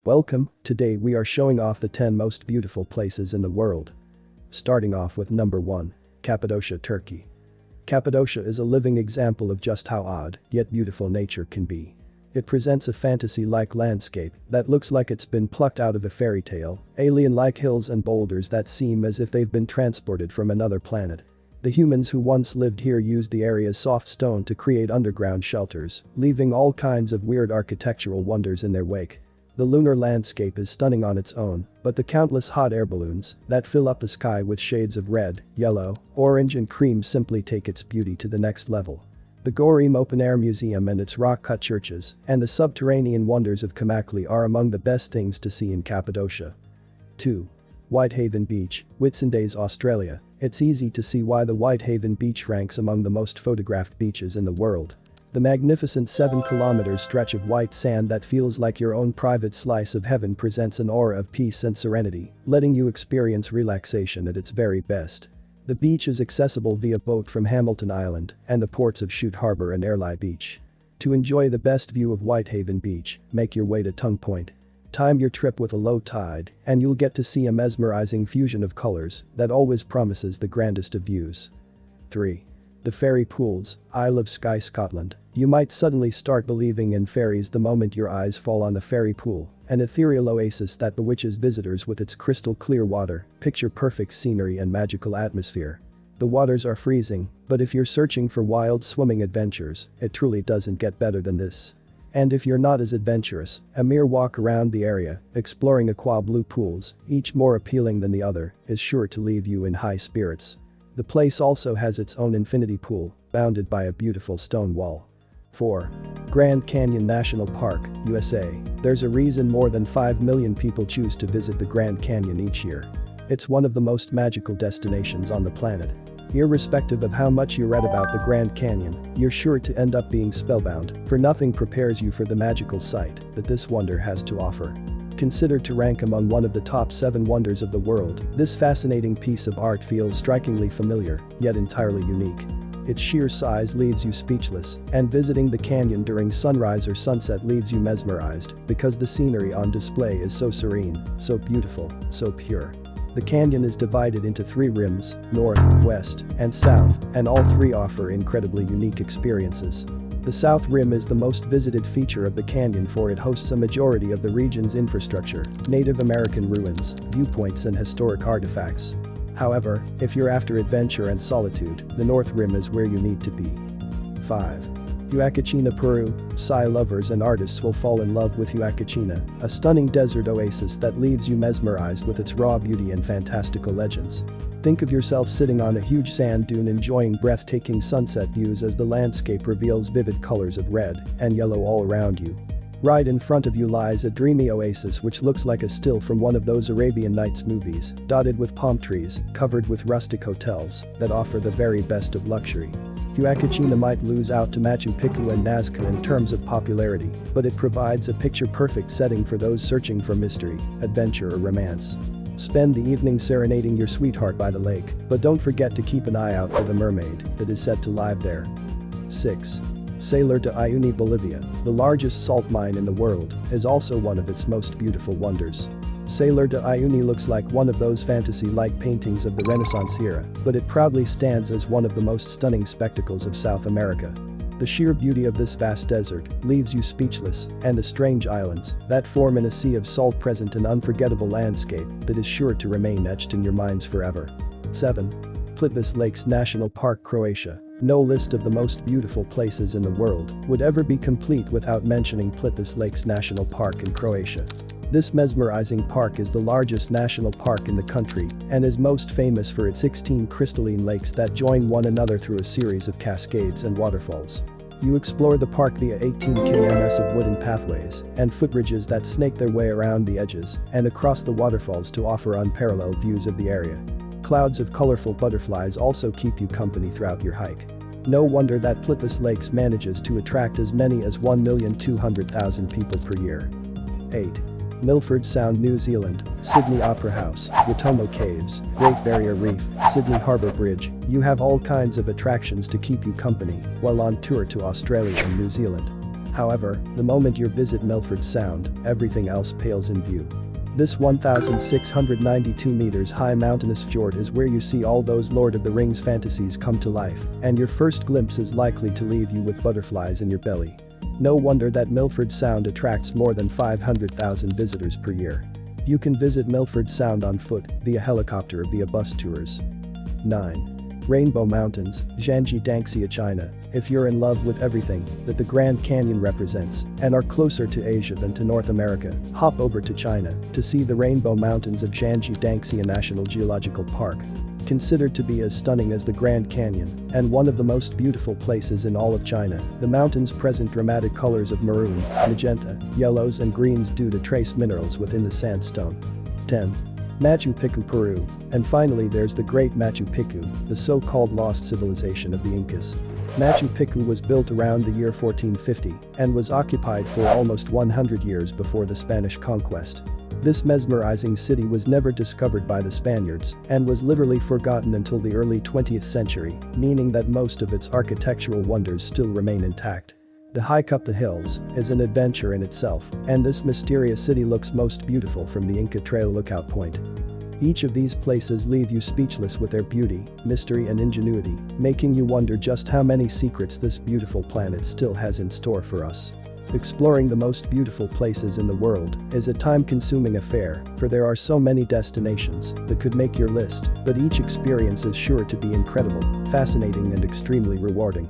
Welcome, today we are showing off the 10 most beautiful places in the world. Starting off with number 1. Cappadocia, Turkey. Cappadocia is a living example of just how odd, yet beautiful nature can be. It presents a fantasy-like landscape that looks like it's been plucked out of a fairy tale, alien-like hills and boulders that seem as if they've been transported from another planet. The humans who once lived here used the area's soft stone to create underground shelters, leaving all kinds of weird architectural wonders in their wake. The lunar landscape is stunning on its own, but the countless hot air balloons that fill up the sky with shades of red, yellow, orange and cream simply take its beauty to the next level. The Gorim Open-Air Museum and its rock-cut churches and the subterranean wonders of Kamakli are among the best things to see in Cappadocia. 2. Whitehaven Beach, Whitsundays, Australia. It's easy to see why the Whitehaven Beach ranks among the most photographed beaches in the world. The magnificent 7-kilometer stretch of white sand that feels like your own private slice of heaven presents an aura of peace and serenity, letting you experience relaxation at its very best. The beach is accessible via boat from Hamilton Island and the ports of Chute Harbour and Airlie Beach. To enjoy the best view of Whitehaven Beach, make your way to Tongue Point. Time your trip with a low tide, and you'll get to see a mesmerizing fusion of colors that always promises the grandest of views. 3. The Fairy Pools, Isle of Skye, Scotland. You might suddenly start believing in fairies the moment your eyes fall on the Fairy Pool, an ethereal oasis that bewitches visitors with its crystal clear water, picture-perfect scenery and magical atmosphere. The waters are freezing, but if you're searching for wild swimming adventures, it truly doesn't get better than this. And if you're not as adventurous, a mere walk around the area, exploring aqua blue pools, each more appealing than the other, is sure to leave you in high spirits. The place also has its own infinity pool, bounded by a beautiful stone wall. 4. Grand Canyon National Park, USA. There's a reason more than 5 million people choose to visit the Grand Canyon each year. It's one of the most magical destinations on the planet. Irrespective of how much you read about the Grand Canyon, you're sure to end up being spellbound, for nothing prepares you for the magical sight that this wonder has to offer. Considered to rank among one of the top 7 wonders of the world, this fascinating piece of art feels strikingly familiar, yet entirely unique. Its sheer size leaves you speechless, and visiting the canyon during sunrise or sunset leaves you mesmerized because the scenery on display is so serene, so beautiful, so pure. The canyon is divided into 3 rims, north, west, and south, and all 3 offer incredibly unique experiences. The South Rim is the most visited feature of the canyon, for it hosts a majority of the region's infrastructure, Native American ruins, viewpoints and historic artifacts. However, if you're after adventure and solitude, the North Rim is where you need to be. 5. Huacachina, Peru. Psy lovers and artists will fall in love with Huacachina, a stunning desert oasis that leaves you mesmerized with its raw beauty and fantastical legends. Think of yourself sitting on a huge sand dune enjoying breathtaking sunset views as the landscape reveals vivid colors of red and yellow all around you. Right in front of you lies a dreamy oasis which looks like a still from one of those Arabian Nights movies, dotted with palm trees, covered with rustic hotels that offer the very best of luxury. Huacachina might lose out to Machu Picchu and Nazca in terms of popularity, but it provides a picture-perfect setting for those searching for mystery, adventure or romance. Spend the evening serenading your sweetheart by the lake, but don't forget to keep an eye out for the mermaid that is said to live there. 6. Salar de Uyuni, Bolivia. The largest salt mine in the world is also one of its most beautiful wonders. Salar de Uyuni looks like one of those fantasy-like paintings of the Renaissance era, but it proudly stands as one of the most stunning spectacles of South America. The sheer beauty of this vast desert leaves you speechless, and the strange islands that form in a sea of salt present an unforgettable landscape that is sure to remain etched in your minds forever. 7. Plitvice Lakes National Park, Croatia. No list of the most beautiful places in the world would ever be complete without mentioning Plitvice Lakes National Park in Croatia. This mesmerizing park is the largest national park in the country and is most famous for its 16 crystalline lakes that join one another through a series of cascades and waterfalls. You explore the park via 18 km of wooden pathways and footbridges that snake their way around the edges and across the waterfalls to offer unparalleled views of the area. Clouds of colorful butterflies also keep you company throughout your hike. No wonder that Plitvice Lakes manages to attract as many as 1,200,000 people per year. 8. Milford Sound, New Zealand. Sydney Opera House, Watomo Caves, Great Barrier Reef, Sydney Harbour Bridge. You have all kinds of attractions to keep you company while on tour to Australia and New Zealand. However, the moment you visit Milford Sound, everything else pales in view. This 1,692 meters high mountainous fjord is where you see all those Lord of the Rings fantasies come to life, and your first glimpse is likely to leave you with butterflies in your belly. No wonder that Milford Sound attracts more than 500,000 visitors per year. You can visit Milford Sound on foot, via helicopter or via bus tours. 9. Rainbow Mountains, Jiangxi, China. If you're in love with everything that the Grand Canyon represents and are closer to Asia than to North America, hop over to China to see the Rainbow Mountains of Jiangxi National Geological Park. Considered to be as stunning as the Grand Canyon and one of the most beautiful places in all of China, the mountains present dramatic colors of maroon, magenta, yellows and greens due to trace minerals within the sandstone. 10. Machu Picchu, Peru. And finally there's the Great Machu Picchu, the so-called lost civilization of the Incas. Machu Picchu was built around the year 1450 and was occupied for almost 100 years before the Spanish conquest. This mesmerizing city was never discovered by the Spaniards and was literally forgotten until the early 20th century, meaning that most of its architectural wonders still remain intact. The hike up the hills is an adventure in itself, and this mysterious city looks most beautiful from the Inca Trail lookout point. Each of these places leave you speechless with their beauty, mystery and ingenuity, making you wonder just how many secrets this beautiful planet still has in store for us. Exploring the most beautiful places in the world is a time-consuming affair, for there are so many destinations that could make your list, but each experience is sure to be incredible, fascinating and extremely rewarding.